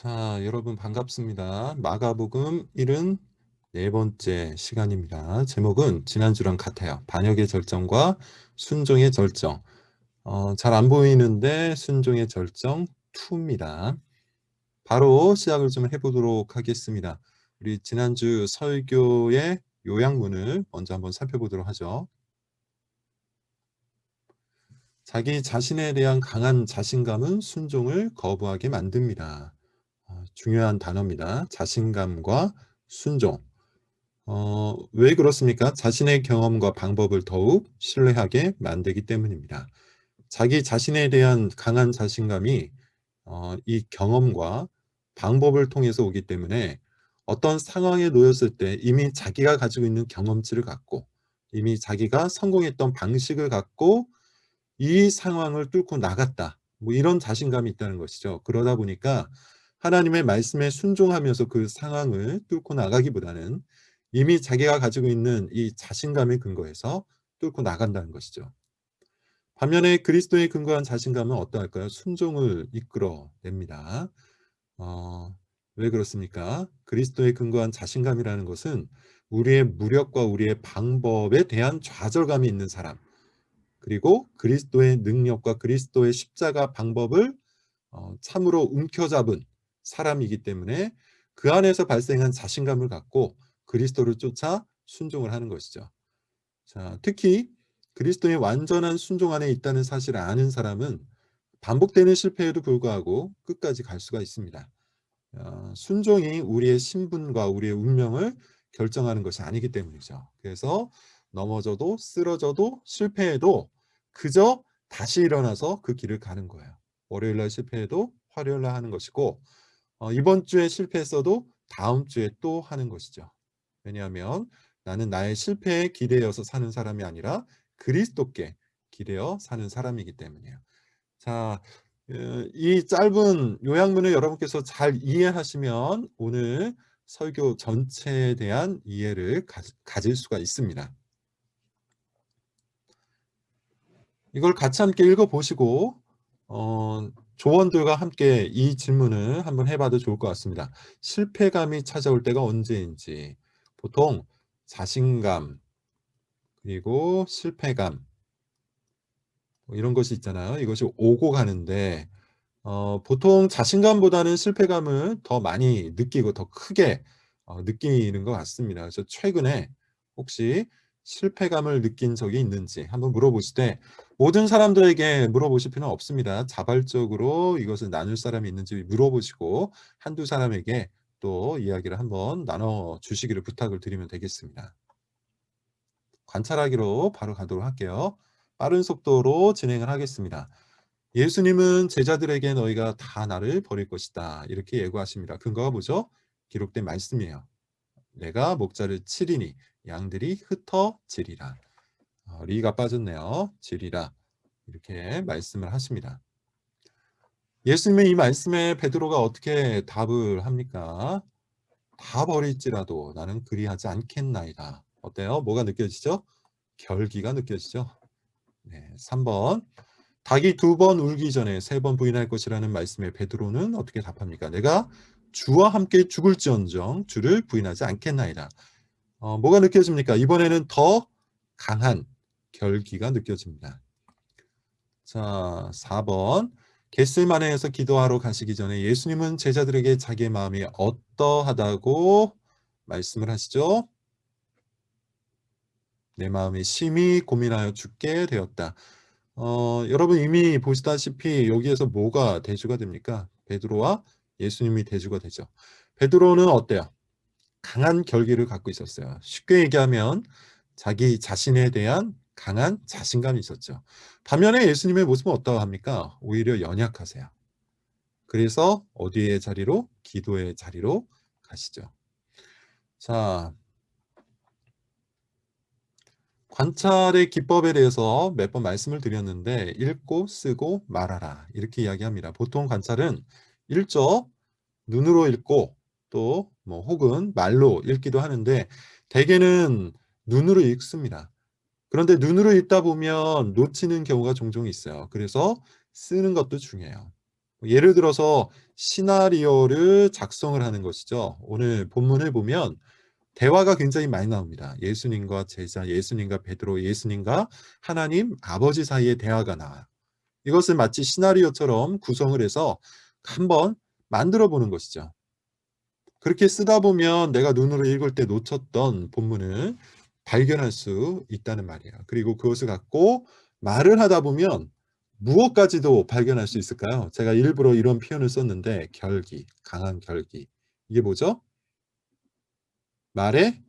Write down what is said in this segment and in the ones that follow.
자, 여러분 반갑습니다. 마가복음 74번째 시간입니다. 제목은 지난주랑 같아요. 반역의 절정과 순종의 절정. 잘 안 보이는데 순종의 절정 2입니다. 바로 시작을 좀 해보도록 하겠습니다. 우리 지난주 설교의 요약문을 먼저 한번 살펴보도록 하죠. 자기 자신에 대한 강한 자신감은 순종을 거부하게 만듭니다. 중요한 단어입니다. 자신감과 순종. 왜 그렇습니까? 자신의 경험과 방법을 더욱 신뢰하게 만들기 때문입니다. 자기 자신에 대한 강한 자신감이 이 경험과 방법을 통해서 오기 때문에 어떤 상황에 놓였을 때 이미 자기가 가지고 있는 경험치를 갖고 이미 자기가 성공했던 방식을 갖고 이 상황을 뚫고 나갔다. 뭐 이런 자신감이 있다는 것이죠. 그러다 보니까 하나님의 말씀에 순종하면서 그 상황을 뚫고 나가기보다는 이미 자기가 가지고 있는 이 자신감에 근거해서 뚫고 나간다는 것이죠. 반면에 그리스도에 근거한 자신감은 어떠할까요? 순종을 이끌어냅니다. 어, 왜 그렇습니까? 그리스도에 근거한 자신감이라는 것은 우리의 무력과 우리의 방법에 대한 좌절감이 있는 사람, 그리고 그리스도의 능력과 그리스도의 십자가 방법을 참으로 움켜잡은 사람이기 때문에 그 안에서 발생한 자신감을 갖고 그리스도를 쫓아 순종을 하는 것이죠. 자, 특히 그리스도의 완전한 순종 안에 있다는 사실을 아는 사람은 반복되는 실패에도 불구하고 끝까지 갈 수가 있습니다. 순종이 우리의 신분과 우리의 운명을 결정하는 것이 아니기 때문이죠. 그래서 넘어져도 쓰러져도 실패해도 그저 다시 일어나서 그 길을 가는 거예요. 월요일날 실패해도 화요일날 하는 것이고, 이번 주에 실패했어도 다음 주에 또 하는 것이죠. 왜냐하면 나는 나의 실패에 기대어서 사는 사람이 아니라 그리스도께 기대어 사는 사람이기 때문이에요. 자, 이 짧은 요약문을 여러분께서 잘 이해하시면 오늘 설교 전체에 대한 이해를 가질 수가 있습니다. 이걸 같이 함께 읽어보시고 조원들과 함께 이 질문을 한번 해봐도 좋을 것 같습니다. 실패감이 찾아올 때가 언제인지. 보통 자신감, 그리고 실패감, 뭐 이런 것이 있잖아요. 이것이 오고 가는데 보통 자신감보다는 실패감을 더 많이 느끼고 더 크게 느끼는 것 같습니다. 그래서 최근에 혹시 실패감을 느낀 적이 있는지 한번 물어보실 때 모든 사람들에게 물어보실 필요는 없습니다. 자발적으로 이것을 나눌 사람이 있는지 물어보시고 한두 사람에게 또 이야기를 한번 나눠 주시기를 부탁을 드리면 되겠습니다. 관찰하기로 바로 가도록 할게요. 빠른 속도로 진행을 하겠습니다. 예수님은 제자들에게 너희가 다 나를 버릴 것이다. 이렇게 예고하십니다. 근거가 뭐죠? 기록된 말씀이에요. 내가 목자를 치리니 양들이 흩어지리라. 리가 빠졌네요. 지리라. 이렇게 말씀을 하십니다. 예수님의 이 말씀에 베드로가 어떻게 답을 합니까? 다 버릴지라도 나는 그리하지 않겠나이다. 어때요? 뭐가 느껴지죠? 결기가 느껴지죠? 네, 3번. 닭이 2번 울기 전에 3번 부인할 것이라는 말씀에 베드로는 어떻게 답합니까? 내가 주와 함께 죽을지언정 주를 부인하지 않겠나이다. 뭐가 느껴집니까? 이번에는 더 강한 결기가 느껴집니다. 자, 4번. 겟세마네에서 기도하러 가시기 전에 예수님은 제자들에게 자기의 마음이 어떠하다고 말씀을 하시죠? 내 마음이 심히 고민하여 죽게 되었다. 여러분 이미 보시다시피 여기에서 뭐가 대주가 됩니까? 베드로와 예수님이 대주가 되죠. 베드로는 어때요? 강한 결기를 갖고 있었어요. 쉽게 얘기하면 자기 자신에 대한 강한 자신감이 있었죠. 반면에 예수님의 모습은 어떠합니까? 오히려 연약하세요. 그래서 어디의 자리로? 기도의 자리로 가시죠. 자, 관찰의 기법에 대해서 몇 번 말씀을 드렸는데 읽고 쓰고 말하라 이렇게 이야기합니다. 보통 관찰은 읽죠. 눈으로 읽고 또 뭐 혹은 말로 읽기도 하는데 대개는 눈으로 읽습니다. 그런데 눈으로 읽다 보면 놓치는 경우가 종종 있어요. 그래서 쓰는 것도 중요해요. 예를 들어서 시나리오를 작성을 하는 것이죠. 오늘 본문을 보면 대화가 굉장히 많이 나옵니다. 예수님과 제자, 예수님과 베드로, 예수님과 하나님 아버지 사이의 대화가 나와요. 이것을 마치 시나리오처럼 구성을 해서 한번 만들어 보는 것이죠. 그렇게 쓰다 보면 내가 눈으로 읽을 때 놓쳤던 본문을 발견할 수 있다는 말이에요. 그리고 그것을 갖고 말을 하다 보면 무엇까지도 발견할 수 있을까요? 제가 일부러 이런 표현을 썼는데 결기, 강한 결기. 이게 뭐죠? 말의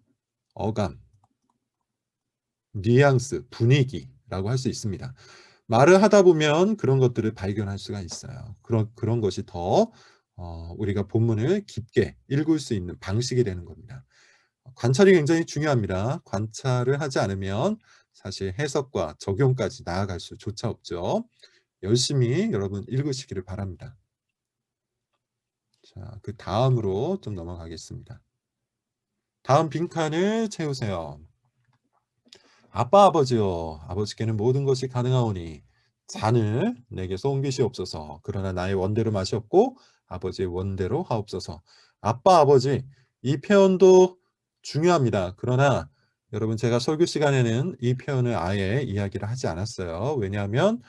어감, 뉘앙스, 분위기라고 할 수 있습니다. 말을 하다 보면 그런 것들을 발견할 수가 있어요. 그런 것이 더 우리가 본문을 깊게 읽을 수 있는 방식이 되는 겁니다. 관찰이 굉장히 중요합니다. 관찰을 하지 않으면 사실 해석과 적용까지 나아갈 수조차 없죠. 열심히 여러분 읽으시기를 바랍니다. 자, 그다음으로 좀 넘어가겠습니다. 다음 빈칸을 채우세요. 아빠 아버지여, 아버지께는 모든 것이 가능하오니 잔을 내게서 옮기시옵소서. 그러나 나의 원대로 마시옵고 아버지의 원대로 하옵소서. 아빠 아버지, 이 표현도 중요합니다. 그러나 여러분, 제가 설교 시간에는 이 표현을 아예 이야기를 하지 않았어요. 왜냐하면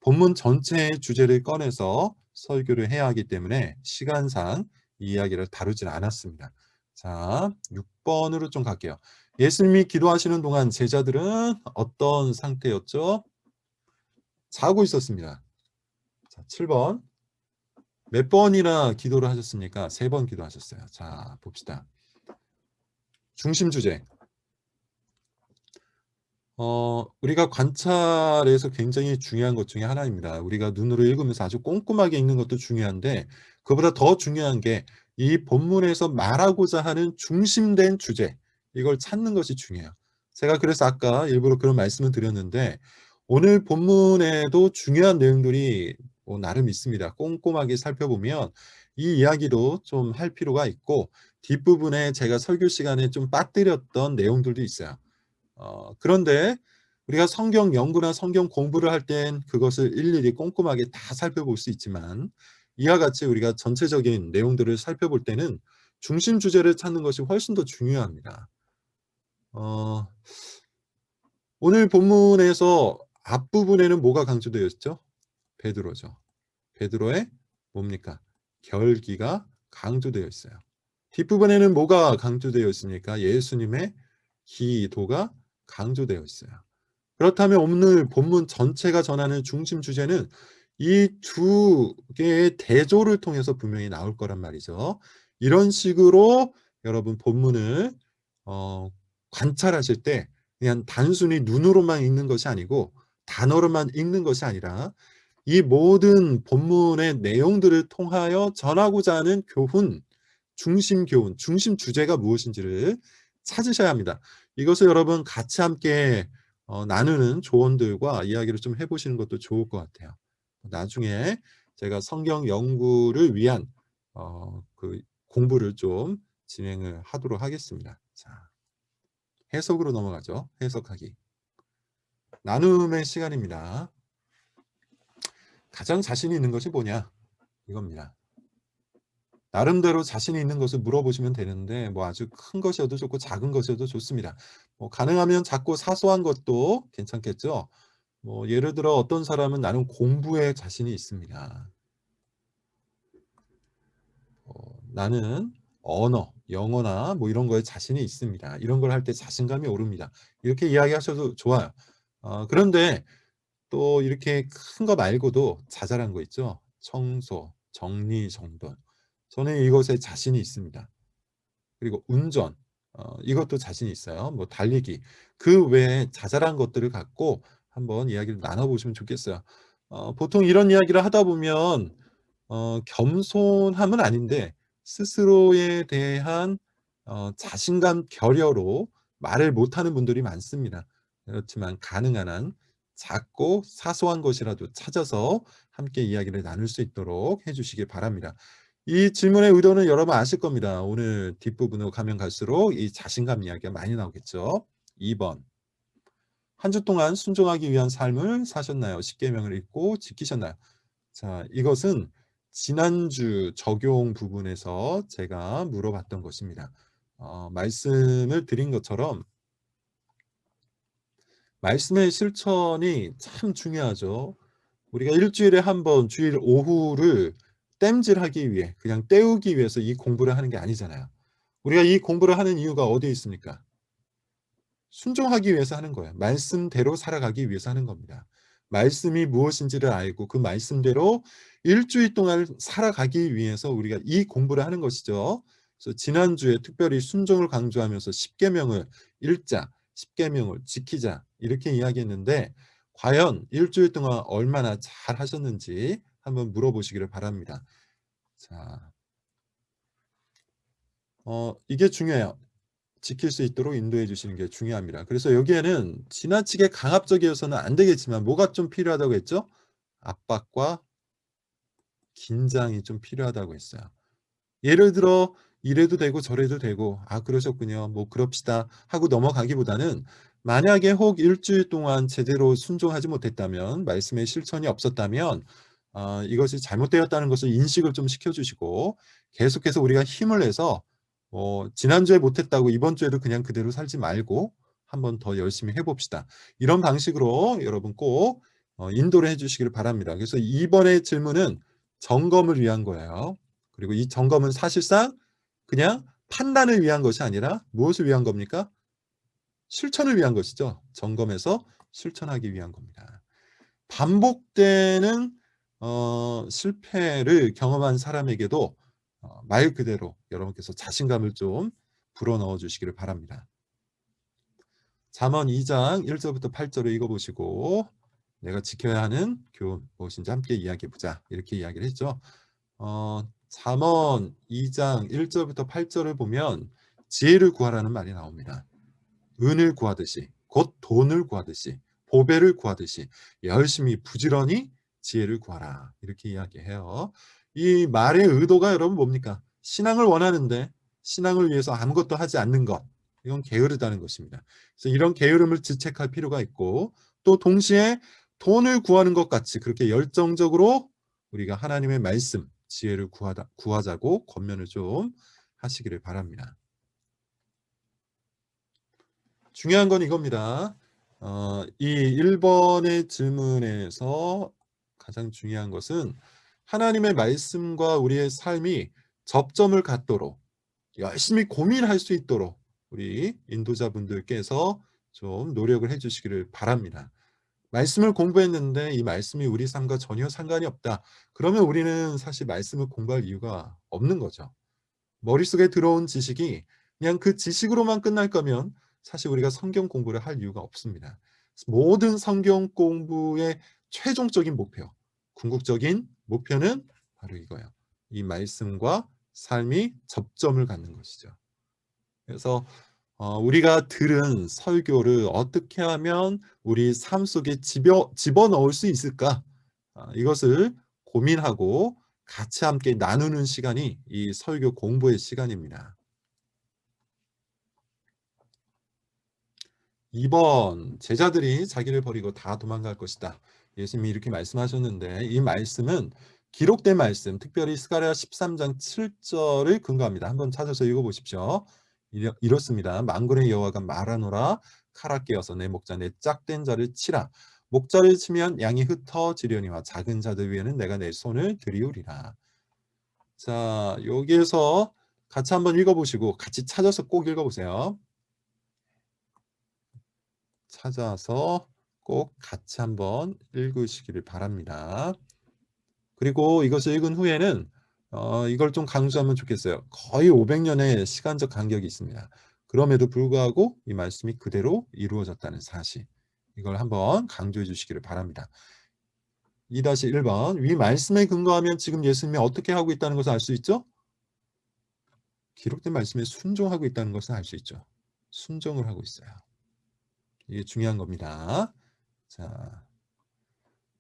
본문 전체의 주제를 꺼내서 설교를 해야 하기 때문에 시간상 이 이야기를 다루진 않았습니다. 자, 6번으로 좀 갈게요. 예수님이 기도하시는 동안 제자들은 어떤 상태였죠? 자고 있었습니다. 자, 7번. 몇 번이나 기도를 하셨습니까? 3번 기도하셨어요. 자, 봅시다. 중심 주제. 우리가 관찰에서 굉장히 중요한 것 중에 하나입니다. 우리가 눈으로 읽으면서 아주 꼼꼼하게 읽는 것도 중요한데 그보다 더 중요한 게 이 본문에서 말하고자 하는 중심된 주제, 이걸 찾는 것이 중요해요. 제가 그래서 아까 일부러 그런 말씀을 드렸는데 오늘 본문에도 중요한 내용들이 나름 있습니다. 꼼꼼하게 살펴보면 이 이야기도 좀 할 필요가 있고 뒷부분에 제가 설교 시간에 좀 빠뜨렸던 내용들도 있어요. 그런데 우리가 성경 연구나 성경 공부를 할 땐 그것을 일일이 꼼꼼하게 다 살펴볼 수 있지만 이와 같이 우리가 전체적인 내용들을 살펴볼 때는 중심 주제를 찾는 것이 훨씬 더 중요합니다. 어 오늘 본문에서 앞부분에는 뭐가 강조되어 있죠? 베드로죠. 베드로의 뭡니까? 결기가 강조되어 있어요. 뒷부분에는 뭐가 강조되어 있습니까? 예수님의 기도가 강조되어 있어요. 그렇다면 오늘 본문 전체가 전하는 중심 주제는 이 두 개의 대조를 통해서 분명히 나올 거란 말이죠. 이런 식으로 여러분 본문을 어 관찰하실 때 그냥 단순히 눈으로만 읽는 것이 아니고 단어로만 읽는 것이 아니라 이 모든 본문의 내용들을 통하여 전하고자 하는 교훈, 중심 교훈, 중심 주제가 무엇인지를 찾으셔야 합니다. 이것을 여러분 같이 함께 나누는 조언들과 이야기를 좀 해보시는 것도 좋을 것 같아요. 나중에 제가 성경 연구를 위한 그 공부를 좀 진행을 하도록 하겠습니다. 자, 해석으로 넘어가죠. 해석하기. 나눔의 시간입니다. 가장 자신 있는 것이 뭐냐? 이겁니다. 나름대로 자신이 있는 것을 물어보시면 되는데 뭐 아주 큰 것이어도 좋고 작은 것이어도 좋습니다. 가능하면 작고 사소한 것도 괜찮겠죠. 예를 들어 어떤 사람은 나는 공부에 자신이 있습니다. 나는 언어, 영어나 뭐 이런 거에 자신이 있습니다. 이런 걸 할 때 자신감이 오릅니다. 이렇게 이야기하셔도 좋아요. 그런데 또 이렇게 큰 거 말고도 자잘한 거 있죠. 청소, 정리정돈. 저는 이것에 자신이 있습니다. 그리고 운전, 이것도 자신이 있어요. 뭐 달리기. 그 외에 자잘한 것들을 갖고 한번 이야기를 나눠보시면 좋겠어요. 보통 이런 이야기를 하다 보면 겸손함은 아닌데 스스로에 대한 자신감 결여로 말을 못하는 분들이 많습니다. 그렇지만 가능한 한 작고 사소한 것이라도 찾아서 함께 이야기를 나눌 수 있도록 해 주시기 바랍니다. 이 질문의 의도는 여러분 아실 겁니다. 오늘 뒷부분으로 가면 갈수록 이 자신감 이야기가 많이 나오겠죠. 2번. 한 주 동안 순종하기 위한 삶을 사셨나요? 십계명을 읽고 지키셨나요? 자, 이것은 지난주 적용 부분에서 제가 물어봤던 것입니다. 말씀을 드린 것처럼 말씀의 실천이 참 중요하죠. 우리가 일 주일에 한 번 주일 오후를 땜질하기 위해 그냥 때우기 위해서 이 공부를 하는 게 아니잖아요. 우리가 이 공부를 하는 이유가 어디에 있습니까? 순종하기 위해서 하는 거예요. 말씀대로 살아가기 위해서 하는 겁니다. 말씀이 무엇인지를 알고 그 말씀대로 일 주일 동안 살아가기 위해서 우리가 이 공부를 하는 것이죠. 그래서 지난주에 특별히 순종을 강조하면서 십계명을 읽자, 십계명을 지키자 이렇게 이야기했는데 과연 일 주일 동안 얼마나 잘 하셨는지 한번 물어보시기를 바랍니다. 자, 이게 중요해요. 지킬 수 있도록 인도해 주시는 게 중요합니다. 그래서 여기에는 지나치게 강압적이어서는 안 되겠지만 뭐가 좀 필요하다고 했죠? 압박과 긴장이 좀 필요하다고 했어요. 예를 들어 이래도 되고 저래도 되고 '아 그러셨군요. 뭐 그럽시다.' 하고 넘어가기보다는 만약에 혹 일 주일 동안 제대로 순종하지 못했다면 말씀의 실천이 없었다면 이것이 잘못되었다는 것을 인식을 좀 시켜 주시고 계속해서 우리가 힘을 내서 지난주에 못했다고 이번 주에도 그냥 그대로 살지 말고 '한 번 더 열심히 해 봅시다.' 이런 방식으로 여러분 꼭 인도를 해 주시기를 바랍니다. 그래서 이번의 질문은 점검을 위한 거예요. 그리고 이 점검은 사실상 그냥 판단을 위한 것이 아니라 무엇을 위한 겁니까? 실천을 위한 것이죠. 점검해서 실천하기 위한 겁니다. 반복되는 실패를 경험한 사람에게도 말 그대로 여러분께서 자신감을 좀 불어넣어 주시기를 바랍니다. 잠언 2장 1 절부터 8 절을 읽어 보시고 "내가 지켜야 하는 교훈 무엇인지 함께 이야기해 보자." 이렇게 이야기를 했죠. 잠언 2장 1 절부터 8 절을 보면 지혜를 구하라는 말이 나옵니다. 은을 구하듯이 곧 돈을 구하듯이 보배를 구하듯이 열심히 부지런히 지혜를 구하라. 이렇게 이야기해요. 이 말의 의도가 여러분 뭡니까? 신앙을 원하는데 신앙을 위해서 아무것도 하지 않는 것. 이건 게으르다는 것입니다. 그래서 이런 게으름을 지책할 필요가 있고 또 동시에 돈을 구하는 것 같이 그렇게 열정적으로 우리가 하나님의 말씀, 지혜를 구하자고 권면을 좀 하시기를 바랍니다. 중요한 건 이겁니다. 이 1 번의 질문에서 가장 중요한 것은 하나님의 말씀과 우리의 삶이 접점을 갖도록 열심히 고민할 수 있도록 우리 인도자분들께서 좀 노력을 해 주시기를 바랍니다. 말씀을 공부했는데 이 말씀이 우리 삶과 전혀 상관이 없다. 그러면 우리는 사실 말씀을 공부할 이유가 없는 거죠. 머릿속에 들어온 지식이 그냥 그 지식으로만 끝날 거면 사실 우리가 성경 공부를 할 이유가 없습니다. 모든 성경 공부의 최종적인 목표, 궁극적인 목표는 바로 이거예요. 이 말씀과 삶이 접점을 갖는 것이죠. 그래서 우리가 들은 설교를 어떻게 하면 우리 삶 속에 집어넣을 수 있을까? 이것을 고민하고 같이 함께 나누는 시간이 이 설교 공부의 시간입니다. 2번 제자들이 자기를 버리고 다 도망갈 것이다. 예수님이 이렇게 말씀하셨는데 이 말씀은 기록된 말씀, 특별히 스가랴 13장 7 절을 근거합니다. 한번 찾아서 읽어 보십시오. 이렇습니다. "만군의 여호와가 말하노라 칼아 깨어서 내 목자 내 짝된 자를 치라. 목자를 치면 양이 흩어지려니와 작은 자들 위에는 내가 내 손을 들이우리라." 자, 여기에서 같이 한번 읽어 보시고 같이 찾아서 꼭 읽어 보세요. 찾아서 꼭 같이 한번 읽으시기를 바랍니다. 그리고 이것을 읽은 후에는 이걸 좀 강조하면 좋겠어요. 거의 500 년의 시간적 간격이 있습니다. 그럼에도 불구하고 이 말씀이 그대로 이루어졌다는 사실. 이걸 한번 강조해 주시기를 바랍니다. 2-1 번. 위 말씀에 근거하면 지금 예수님이 어떻게 하고 있다는 것을 알 수 있죠? 기록된 말씀에 순종하고 있다는 것을 알 수 있죠. 순종을 하고 있어요. 이게 중요한 겁니다. 자,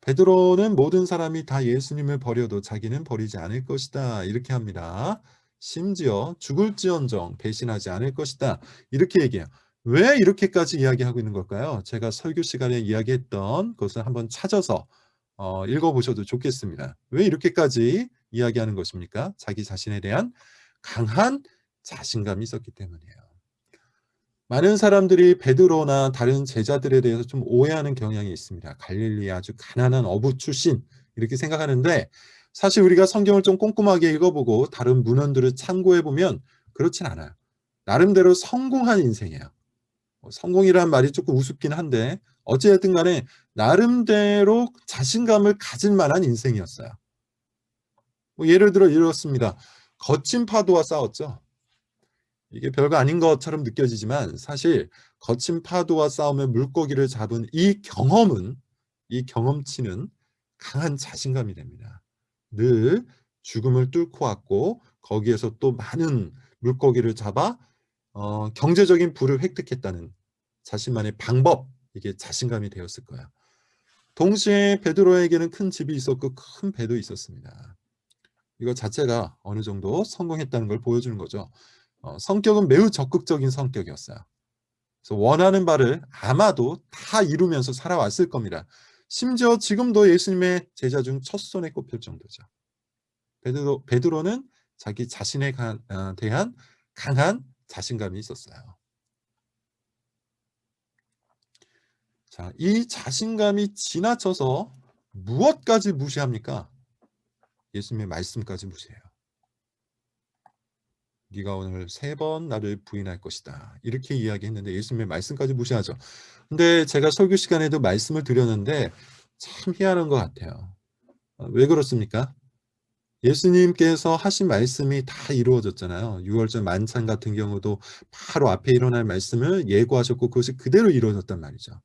베드로는 모든 사람이 다 예수님을 버려도 자기는 버리지 않을 것이다. 이렇게 합니다. 심지어 죽을지언정 배신하지 않을 것이다. 이렇게 얘기해요. 왜 이렇게까지 이야기하고 있는 걸까요? 제가 설교 시간에 이야기했던 것을 한번 찾아서 읽어보셔도 좋겠습니다. 왜 이렇게까지 이야기하는 것입니까? 자기 자신에 대한 강한 자신감이 있었기 때문이에요. 많은 사람들이 베드로나 다른 제자들에 대해서 좀 오해하는 경향이 있습니다. 갈릴리의 아주 가난한 어부 출신 이렇게 생각하는데, 사실 우리가 성경을 좀 꼼꼼하게 읽어보고 다른 문헌들을 참고해 보면 그렇진 않아요. 나름대로 성공한 인생이에요. 성공이라는 말이 조금 우습긴 한데 어찌됐든 간에 나름대로 자신감을 가질 만한 인생이었어요. 예를 들어 이렇습니다. 거친 파도와 싸웠죠. 이게 별거 아닌 것처럼 느껴지지만 사실 거친 파도와 싸우며 물고기를 잡은 이 경험치는 강한 자신감이 됩니다. 늘 죽음을 뚫고 왔고 거기에서 또 많은 물고기를 잡아 경제적인 부를 획득했다는 자신만의 방법, 이게 자신감이 되었을 거야. 동시에 베드로에게는 큰 집이 있었고 큰 배도 있었습니다. 이거 자체가 어느 정도 성공했다는 걸 보여주는 거죠. 성격은 매우 적극적인 성격이었어요. 그래서 원하는 바를 아마도 다 이루면서 살아왔을 겁니다. 심지어 지금도 예수님의 제자 중 첫손에 꼽힐 정도죠. 베드로는 자기 자신에 대한 강한 자신감이 있었어요. 자, 이 자신감이 지나쳐서 무엇까지 무시합니까? 예수님의 말씀까지 무시해요. 네가 오늘 3번 나를 부인할 것이다. 이렇게 이야기했는데 예수님의 말씀까지 무시하죠. 근데 제가 설교 시간에도 말씀을 드렸는데 참 희한한 것 같아요. 왜 그렇습니까? 예수님께서 하신 말씀이 다 이루어졌잖아요. 6월절 만찬 같은 경우도 바로 앞에 일어날 말씀을 예고하셨고 그것이 그대로 이루어졌단 말이죠.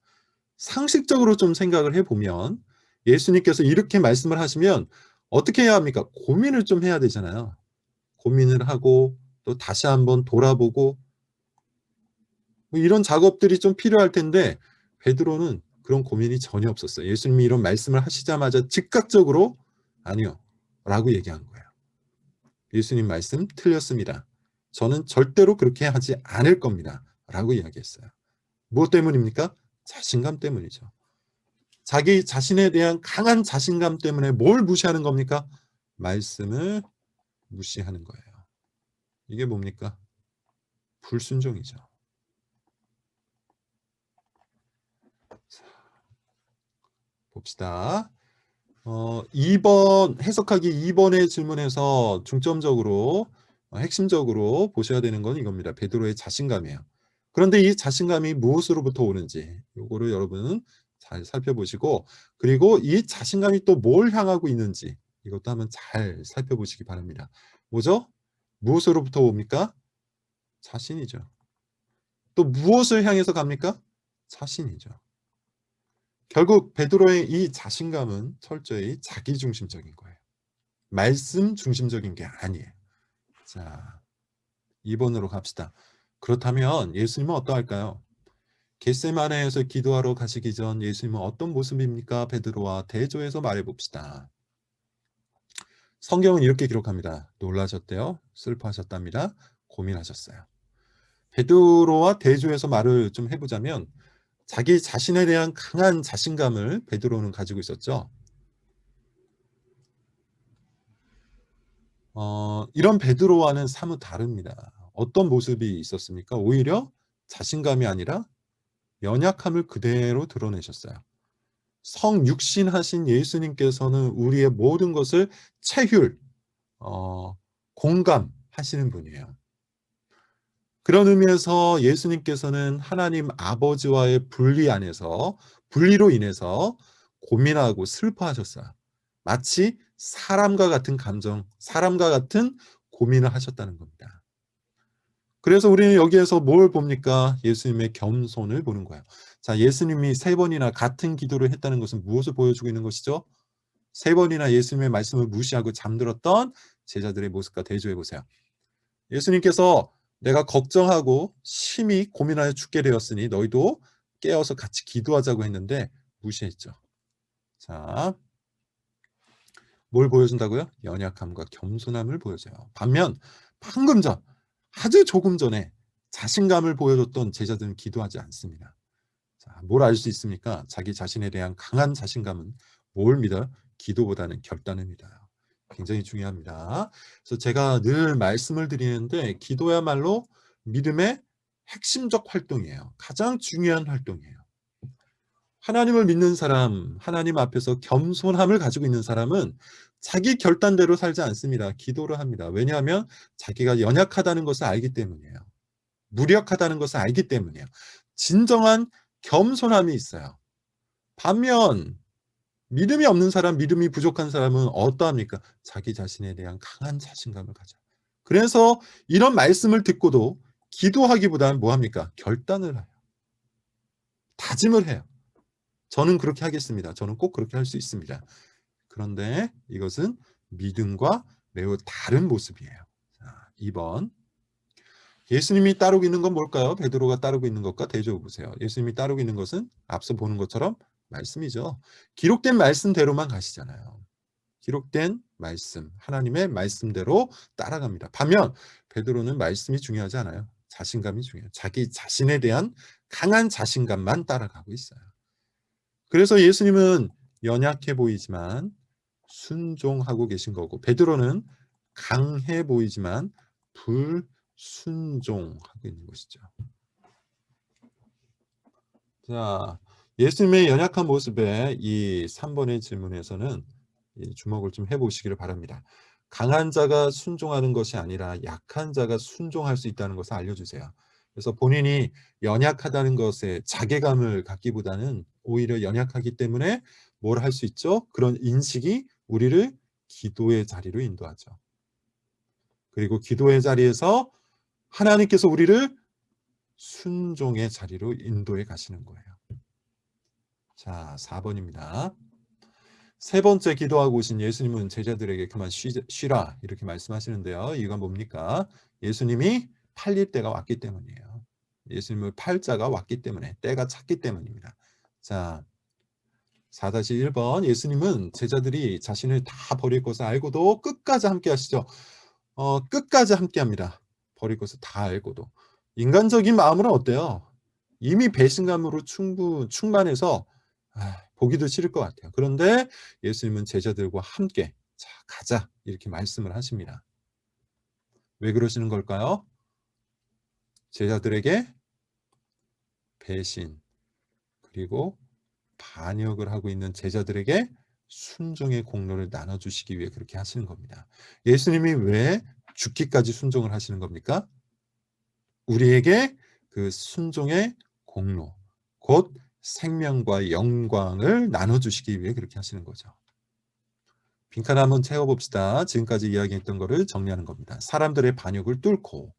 상식적으로 좀 생각을 해보면 예수님께서 이렇게 말씀을 하시면 어떻게 해야 합니까? 고민을 좀 해야 되잖아요. 고민을 하고 또 다시 한번 돌아보고 이런 작업들이 좀 필요할 텐데 베드로는 그런 고민이 전혀 없었어요. 예수님이 이런 말씀을 하시자마자 즉각적으로 아니요 라고 얘기한 거예요. 예수님 말씀 틀렸습니다. 저는 절대로 그렇게 하지 않을 겁니다. 라고 이야기했어요. 무엇 때문입니까? 자신감 때문이죠. 자기 자신에 대한 강한 자신감 때문에 뭘 무시하는 겁니까? 말씀을 무시하는 거예요. 이게 뭡니까? 불순종이죠. 자, 봅시다. 2번 해석하기 2번의 질문에서 중점적으로 핵심적으로 보셔야 되는 건 이겁니다. 베드로의 자신감이에요. 그런데 이 자신감이 무엇으로부터 오는지 요거를 여러분 잘 살펴보시고 그리고 이 자신감이 또 뭘 향하고 있는지 이것도 한번 잘 살펴보시기 바랍니다. 뭐죠? 무엇으로부터 옵니까? 자신이죠. 또 무엇을 향해서 갑니까? 자신이죠. 결국 베드로의 이 자신감은 철저히 자기중심적인 거예요. 말씀 중심적인 게 아니에요. 자, 2번으로 갑시다. 그렇다면 예수님은 어떠할까요? 겟세마네에서 기도하러 가시기 전 예수님은 어떤 모습입니까? 베드로와 대조해서 말해봅시다. 성경은 이렇게 기록합니다. 놀라셨대요. 슬퍼하셨답니다. 고민하셨어요. 베드로와 대조해서 말을 좀 해보자면 자기 자신에 대한 강한 자신감을 베드로는 가지고 있었죠. 이런 베드로와는 사뭇 다릅니다. 어떤 모습이 있었습니까? 오히려 자신감이 아니라 연약함을 그대로 드러내셨어요. 성육신하신 예수님께서는 우리의 모든 것을 체휼, 공감하시는 분이에요. 그런 의미에서 예수님께서는 하나님 아버지와의 분리로 인해서 고민하고 슬퍼하셨어요. 마치 사람과 같은 감정, 사람과 같은 고민을 하셨다는 겁니다. 그래서 우리는 여기에서 뭘 봅니까? 예수님의 겸손을 보는 거예요. 자, 예수님이 3번이나 같은 기도를 했다는 것은 무엇을 보여주고 있는 것이죠? 3번이나 예수님의 말씀을 무시하고 잠들었던 제자들의 모습과 대조해 보세요. 예수님께서 내가 걱정하고 심히 고민하여 죽게 되었으니 너희도 깨어서 같이 기도하자고 했는데 무시했죠. 자, 뭘 보여준다고요? 연약함과 겸손함을 보여줘요. 반면 방금 전, 아주 조금 전에 자신감을 보여줬던 제자들은 기도하지 않습니다. 자, 뭘 알 수 있습니까? 자기 자신에 대한 강한 자신감은 뭘 믿어요? 기도보다는 결단을 믿어요. 굉장히 중요합니다. 그래서 제가 늘 말씀을 드리는데 기도야말로 믿음의 핵심적 활동이에요. 가장 중요한 활동이에요. 하나님을 믿는 사람, 하나님 앞에서 겸손함을 가지고 있는 사람은 자기 결단대로 살지 않습니다. 기도를 합니다. 왜냐하면 자기가 연약하다는 것을 알기 때문이에요. 무력하다는 것을 알기 때문이에요. 진정한 겸손함이 있어요. 반면 믿음이 없는 사람, 믿음이 부족한 사람은 어떠합니까? 자기 자신에 대한 강한 자신감을 가져요. 그래서 이런 말씀을 듣고도 기도하기보다는 뭐 합니까? 결단을 해요. 다짐을 해요. 저는 그렇게 하겠습니다. 저는 꼭 그렇게 할 수 있습니다. 그런데 이것은 믿음과 매우 다른 모습이에요. 자, 2번. 예수님이 따르고 있는 건 뭘까요? 베드로가 따르고 있는 것과 대조해 보세요. 예수님이 따르고 있는 것은 앞서 보는 것처럼 말씀이죠. 기록된 말씀대로만 가시잖아요. 기록된 말씀, 하나님의 말씀대로 따라갑니다. 반면 베드로는 말씀이 중요하지 않아요. 자신감이 중요해요. 자기 자신에 대한 강한 자신감만 따라가고 있어요. 그래서 예수님은 연약해 보이지만 순종하고 계신 거고, 베드로는 강해 보이지만 불순종하고 있는 것이죠. 자, 예수님의 연약한 모습에 이 3번의 질문에서는 주목을 좀 해보시기를 바랍니다. 강한 자가 순종하는 것이 아니라 약한 자가 순종할 수 있다는 것을 알려주세요. 그래서 본인이 연약하다는 것에 자괴감을 갖기보다는 오히려 연약하기 때문에 뭘 할 수 있죠? 그런 인식이 우리를 기도의 자리로 인도하죠. 그리고 기도의 자리에서 하나님께서 우리를 순종의 자리로 인도해 가시는 거예요. 자, 4번입니다. 세 번째 기도하고 오신 예수님은 제자들에게 그만 쉬라 이렇게 말씀하시는데요. 이유가 뭡니까? 예수님이 팔릴 때가 왔기 때문이에요. 예수님을 팔 자가 왔기 때문에, 때가 찼기 때문입니다. 자, 4-1번. 예수님은 제자들이 자신을 다 버릴 것을 알고도 끝까지 함께 하시죠. 끝까지 함께 합니다. 버릴 것을 다 알고도. 인간적인 마음은 어때요? 이미 배신감으로 충만해서 보기도 싫을 것 같아요. 그런데 예수님은 제자들과 함께 자, 가자 이렇게 말씀을 하십니다. 왜 그러시는 걸까요? 제자들에게 배신 그리고 반역을 하고 있는 제자들에게 순종의 공로를 나눠주시기 위해 그렇게 하시는 겁니다. 예수님이 왜 죽기까지 순종을 하시는 겁니까? 우리에게 그 순종의 공로, 곧 생명과 영광을 나눠주시기 위해 그렇게 하시는 거죠. 빈칸 한번 채워봅시다. 지금까지 이야기했던 거를 정리하는 겁니다. 사람들의 반역을 뚫고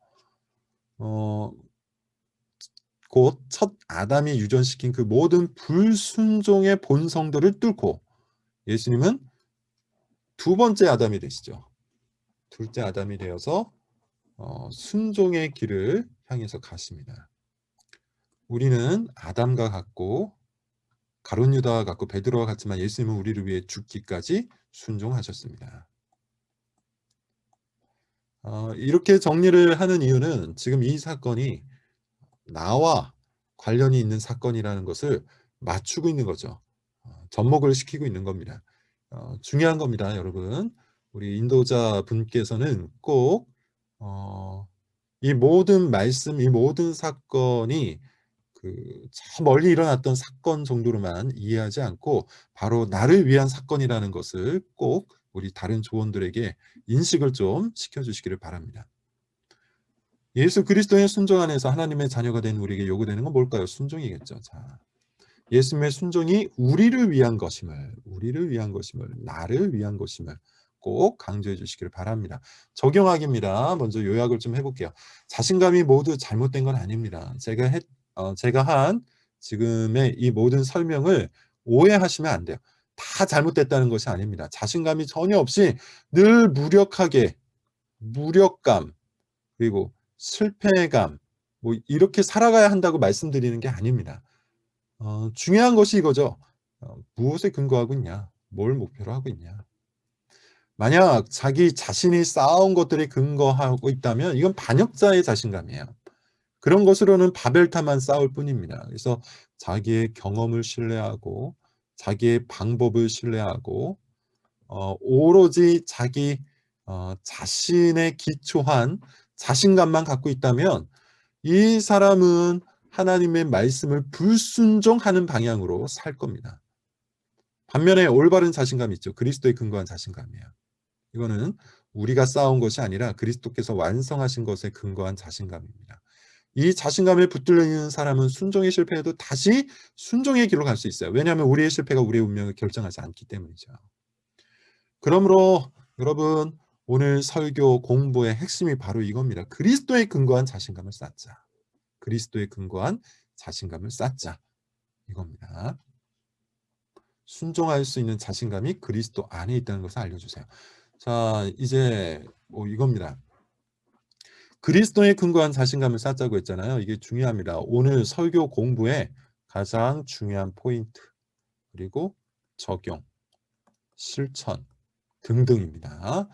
곧 첫 아담이 유전시킨 그 모든 불순종의 본성들을 뚫고 예수님은 두 번째 아담이 되시죠. 둘째 아담이 되어서 순종의 길을 향해서 가십니다. 우리는 아담과 같고 가룟 유다와 같고 베드로와 같지만 예수님은 우리를 위해 죽기까지 순종하셨습니다. 이렇게 정리를 하는 이유는 지금 이 사건이 나와 관련이 있는 사건이라는 것을 맞추고 있는 거죠. 접목을 시키고 있는 겁니다. 중요한 겁니다, 여러분. 우리 인도자 분께서는 꼭 이 모든 말씀, 이 모든 사건이 저 멀리 일어났던 사건 정도로만 이해하지 않고 바로 나를 위한 사건이라는 것을 꼭 우리 다른 조원들에게 인식을 좀 시켜주시기를 바랍니다. 예수 그리스도의 순종 안에서 하나님의 자녀가 된 우리에게 요구되는 건 뭘까요? 순종이겠죠. 자, 예수님의 순종이 우리를 위한 것임을, 나를 위한 것임을 꼭 강조해 주시기를 바랍니다. 적용하기입니다. 먼저 요약을 좀 해볼게요. 자신감이 모두 잘못된 건 아닙니다. 제가 한 지금의 이 모든 설명을 오해하시면 안 돼요. 다 잘못됐다는 것이 아닙니다. 자신감이 전혀 없이 늘 무력감, 그리고 실패감, 뭐 이렇게 살아가야 한다고 말씀드리는 게 아닙니다. 중요한 것이 이거죠. 무엇에 근거하고 있냐? 뭘 목표로 하고 있냐? 만약 자기 자신이 쌓아온 것들에 근거하고 있다면 이건 반역자의 자신감이에요. 그런 것으로는 바벨탑만 쌓을 뿐입니다. 그래서 자기의 경험을 신뢰하고 자기의 방법을 신뢰하고 오로지 자기 자신에 기초한 자신감만 갖고 있다면 이 사람은 하나님의 말씀을 불순종하는 방향으로 살 겁니다. 반면에 올바른 자신감이 있죠. 그리스도에 근거한 자신감이에요. 이거는 우리가 쌓아온 것이 아니라 그리스도께서 완성하신 것에 근거한 자신감입니다. 이 자신감에 붙들려 있는 사람은 순종의 실패에도 다시 순종의 길로 갈 수 있어요. 왜냐하면 우리의 실패가 우리의 운명을 결정하지 않기 때문이죠. 그러므로 여러분, 오늘 설교 공부의 핵심이 바로 이겁니다. 그리스도에 근거한 자신감을 쌓자. 그리스도에 근거한 자신감을 쌓자. 이겁니다. 순종할 수 있는 자신감이 그리스도 안에 있다는 것을 알려주세요. 자, 이제 이겁니다. 그리스도에 근거한 자신감을 쌓자고 했잖아요. 이게 중요합니다. 오늘 설교 공부의 가장 중요한 포인트, 그리고 적용, 실천 등등입니다.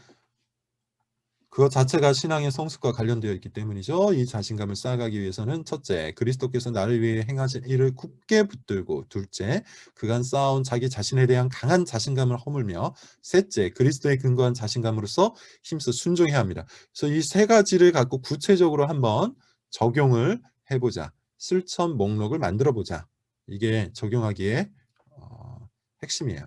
그것 자체가 신앙의 성숙과 관련되어 있기 때문이죠. 이 자신감을 쌓아가기 위해서는 첫째, 그리스도께서 나를 위해 행하신 일을 굳게 붙들고, 둘째, 그간 쌓아온 자기 자신에 대한 강한 자신감을 허물며, 셋째, 그리스도에 근거한 자신감으로서 힘써 순종해야 합니다. 그래서 이 세 가지를 갖고 구체적으로 한번 적용을 해보자. 실천 목록을 만들어보자. 이게 적용하기에 핵심이에요.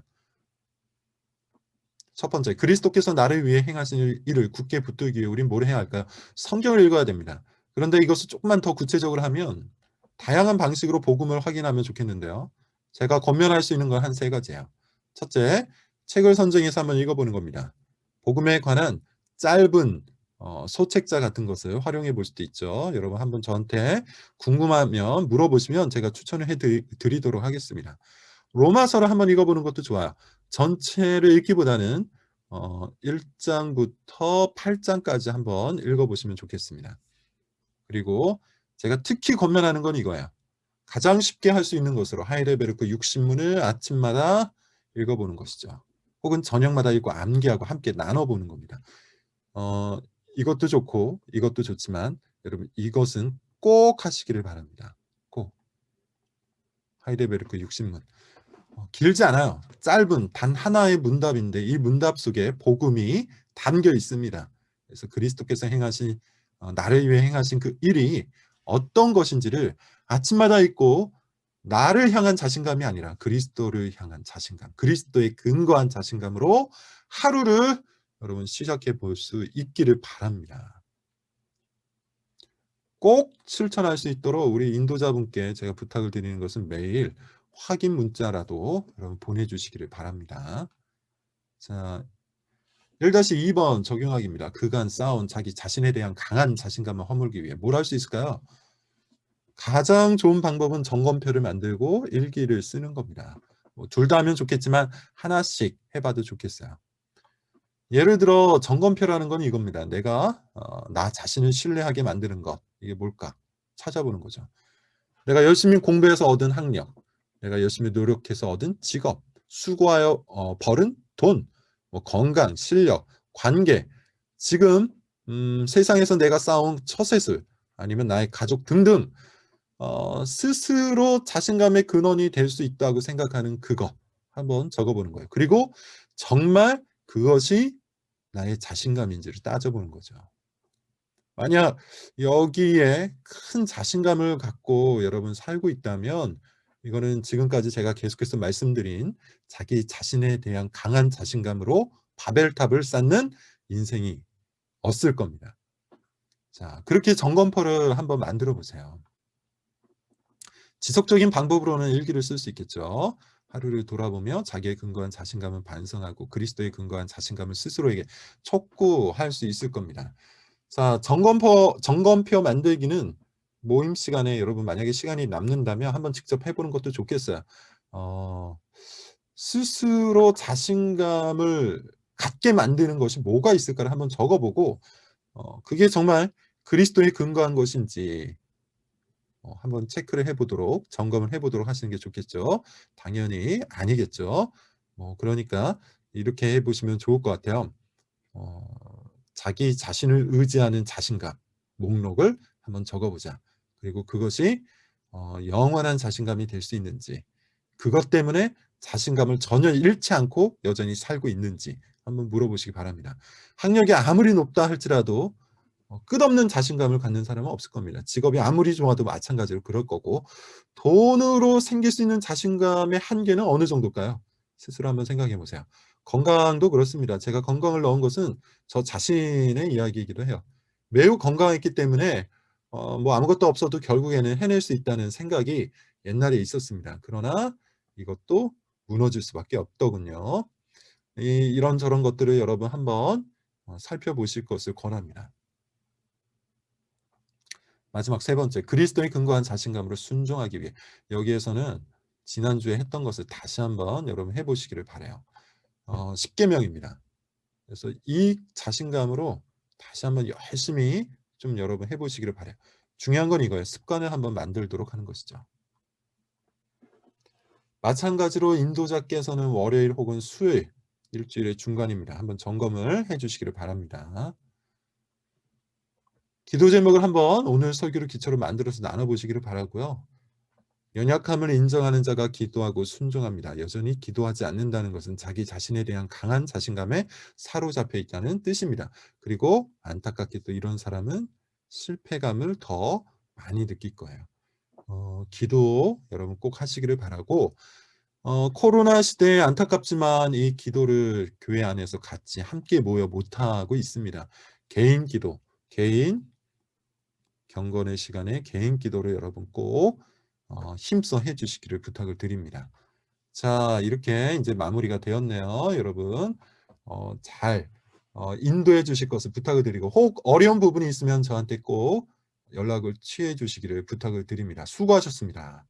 첫 번째, 그리스도께서 나를 위해 행하신 일을 굳게 붙들기 위해 우린 뭘 해야 할까요? 성경을 읽어야 됩니다. 그런데 이것을 조금만 더 구체적으로 하면 다양한 방식으로 복음을 확인하면 좋겠는데요. 제가 권면할 수 있는 건 한 세 가지예요. 첫째, 책을 선정해서 한번 읽어보는 겁니다. 복음에 관한 짧은 소책자 같은 것을 활용해 볼 수도 있죠. 여러분 한번 저한테 궁금하면 물어보시면 제가 추천을 해드리도록 하겠습니다. 로마서를 한번 읽어보는 것도 좋아요. 전체를 읽기보다는 1장부터 8장까지 한번 읽어보시면 좋겠습니다. 그리고 제가 특히 권면하는 건 이거예요. 가장 쉽게 할 수 있는 것으로 하이델베르크 60문을 아침마다 읽어보는 것이죠. 혹은 저녁마다 읽고 암기하고 함께 나눠보는 겁니다. 이것도 좋고 이것도 좋지만 여러분 이것은 꼭 하시기를 바랍니다. 꼭. 하이델베르크 60문. 길지 않아요. 짧은 단 하나의 문답인데 이 문답 속에 복음이 담겨 있습니다. 그래서 그리스도께서 행하신 나를 위해 행하신 그 일이 어떤 것인지를 아침마다 읽고 나를 향한 자신감이 아니라 그리스도를 향한 자신감, 그리스도에 근거한 자신감으로 하루를 여러분 시작해 볼 수 있기를 바랍니다. 꼭 실천할 수 있도록 우리 인도자분께 제가 부탁을 드리는 것은 매일 확인 문자라도 여러분 보내주시기를 바랍니다. 자, 1-2번 적용하기입니다. 그간 쌓아온 자기 자신에 대한 강한 자신감을 허물기 위해 뭘 할 수 있을까요? 가장 좋은 방법은 점검표를 만들고 일기를 쓰는 겁니다. 둘 다 하면 좋겠지만 하나씩 해봐도 좋겠어요. 예를 들어 점검표라는 건 이겁니다. 내가 나 자신을 신뢰하게 만드는 것, 이게 뭘까? 찾아보는 거죠. 내가 열심히 공부해서 얻은 학력, 내가 열심히 노력해서 얻은 직업, 수고하여 벌은 돈, 건강, 실력, 관계, 지금 세상에서 내가 쌓아온 처세술, 아니면 나의 가족 등등 스스로 자신감의 근원이 될 수 있다고 생각하는 그거 한번 적어보는 거예요. 그리고 정말 그것이 나의 자신감인지를 따져보는 거죠. 만약 여기에 큰 자신감을 갖고 여러분 살고 있다면 이거는 지금까지 제가 계속해서 말씀드린 자기 자신에 대한 강한 자신감으로 바벨탑을 쌓는 인생이 없을 겁니다. 자, 그렇게 점검표를 한번 만들어 보세요. 지속적인 방법으로는 일기를 쓸 수 있겠죠. 하루를 돌아보며 자기의 근거한 자신감을 반성하고 그리스도에 근거한 자신감을 스스로에게 촉구할 수 있을 겁니다. 자, 점검표 만들기는 모임 시간에 여러분 만약에 시간이 남는다면 한번 직접 해보는 것도 좋겠어요. 스스로 자신감을 갖게 만드는 것이 뭐가 있을까를 한번 적어보고 그게 정말 그리스도에 근거한 것인지 한번 체크를 해보도록, 점검을 해보도록 하시는 게 좋겠죠. 당연히 아니겠죠. 그러니까 이렇게 해보시면 좋을 것 같아요. 자기 자신을 의지하는 자신감 목록을 한번 적어보자. 그리고 그것이 영원한 자신감이 될 수 있는지, 그것 때문에 자신감을 전혀 잃지 않고 여전히 살고 있는지 한번 물어보시기 바랍니다. 학력이 아무리 높다 할지라도 끝없는 자신감을 갖는 사람은 없을 겁니다. 직업이 아무리 좋아도 마찬가지로 그럴 거고, 돈으로 생길 수 있는 자신감의 한계는 어느 정도일까요? 스스로 한번 생각해 보세요. 건강도 그렇습니다. 제가 건강을 넣은 것은 저 자신의 이야기이기도 해요. 매우 건강했기 때문에 뭐 아무것도 없어도 결국에는 해낼 수 있다는 생각이 옛날에 있었습니다. 그러나 이것도 무너질 수밖에 없더군요. 이런저런 것들을 여러분 한번 살펴보실 것을 권합니다. 마지막 세 번째, 그리스도에 근거한 자신감으로 순종하기 위해. 여기에서는 지난주에 했던 것을 다시 한번 여러분 해 보시기를 바라요. 10 계명입니다. 그래서 이 자신감으로 다시 한번 열심히 좀 여러분 해 보시기를 바라요. 중요한 건 이거예요. 습관을 한번 만들도록 하는 것이죠. 마찬가지로 인도자께서는 월요일 혹은 수요일, 일주일의 중간입니다. 한번 점검을 해 주시기를 바랍니다. 기도 제목을 한번 오늘 설교를 기초로 만들어서 나눠 보시기를 바라고요. 연약함을 인정하는 자가 기도하고 순종합니다. 여전히 기도하지 않는다는 것은 자기 자신에 대한 강한 자신감에 사로잡혀 있다는 뜻입니다. 그리고 안타깝게도 이런 사람은 실패감을 더 많이 느낄 거예요. 기도 여러분 꼭 하시기를 바라고, 코로나 시대에 안타깝지만 이 기도를 교회 안에서 같이 함께 모여 못하고 있습니다. 개인 기도, 개인 경건의 시간에 개인 기도를 여러분 꼭 힘써 해 주시기를 부탁을 드립니다. 자, 이렇게 이제 마무리가 되었네요. 여러분 잘 인도해 주실 것을 부탁을 드리고, 혹 어려운 부분이 있으면 저한테 꼭 연락을 취해 주시기를 부탁을 드립니다. 수고하셨습니다.